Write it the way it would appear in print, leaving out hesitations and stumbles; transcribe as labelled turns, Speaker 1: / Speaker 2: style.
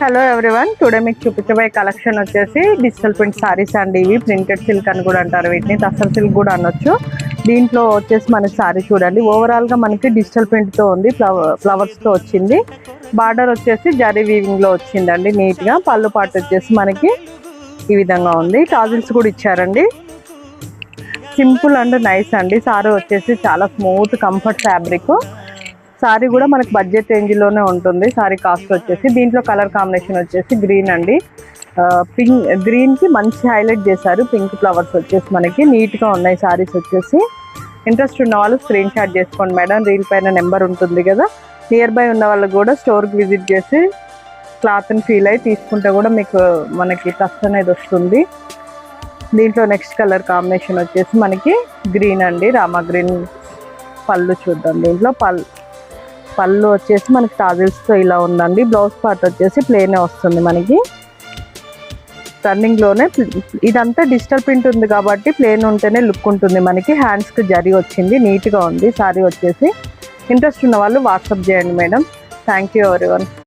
Speaker 1: Hello everyone, today మీకు చూపించబోయే collection వచ్చేసి డిజిటల్ ప్రింట్ సారీస్ అండి. ఇవి ప్రింటెడ్ సిల్క్ అని కూడా అంటారు, వీటిని టస్సర్ సిల్క్ కూడా అనొచ్చు. దీంట్లో వచ్చేసి మనకి సారీ చూడండి, ఓవరాల్గా మనకి డిజిటల్ ప్రింట్తో ఉంది, ఫ్లవర్స్తో వచ్చింది. బార్డర్ వచ్చేసి జరీ వీవింగ్లో వచ్చిందండి నీట్గా. పళ్ళు పాటు వచ్చేసి మనకి ఈ విధంగా ఉంది, టాజిల్స్ కూడా ఇచ్చారండి. సింపుల్ అండ్ నైస్ అండి. సారీ వచ్చేసి చాలా స్మూత్ కంఫర్ట్ ఫ్యాబ్రిక్. సారీ కూడా మనకి బడ్జెట్ రేంజ్లోనే ఉంటుంది. సారీ కాస్ట్ వచ్చేసి దీంట్లో కలర్ కాంబినేషన్ వచ్చేసి గ్రీన్ అండి. గ్రీన్కి మంచి హైలైట్ చేశారు. పింక్ ఫ్లవర్స్ వచ్చేసి మనకి నీట్గా ఉన్నాయి సారీస్ వచ్చేసి. ఇంట్రెస్ట్ ఉన్న వాళ్ళు స్క్రీన్ షాట్ చేసుకోండి మేడం. రీల్ పైన నెంబర్ ఉంటుంది కదా. నియర్ బై ఉన్న వాళ్ళు కూడా స్టోర్కి విజిట్ చేసి క్లాత్ని ఫీల్ అయ్యి తీసుకుంటే కూడా మనకి టస్ట్ అనేది వస్తుంది. దీంట్లో నెక్స్ట్ కలర్ కాంబినేషన్ వచ్చేసి మనకి గ్రీన్ అండి, రామా గ్రీన్. పళ్ళు చూద్దాం. దీంట్లో పళ్ళు వచ్చేసి మనకి టాజిల్స్తో ఇలా ఉందండి. బ్లౌజ్ పార్ట్ వచ్చేసి ప్లేనే వస్తుంది మనకి. రన్నింగ్లోనే ఇదంతా డిజిటల్ ప్రింట్ ఉంది కాబట్టి ప్లేన్ ఉంటేనే లుక్ ఉంటుంది మనకి. హ్యాండ్స్కి జరీ వచ్చింది, నీట్గా ఉంది సారీ వచ్చేసి. ఇంట్రెస్ట్ ఉన్న వాళ్ళు వాట్సాప్ చేయండి మేడం. Thank you everyone.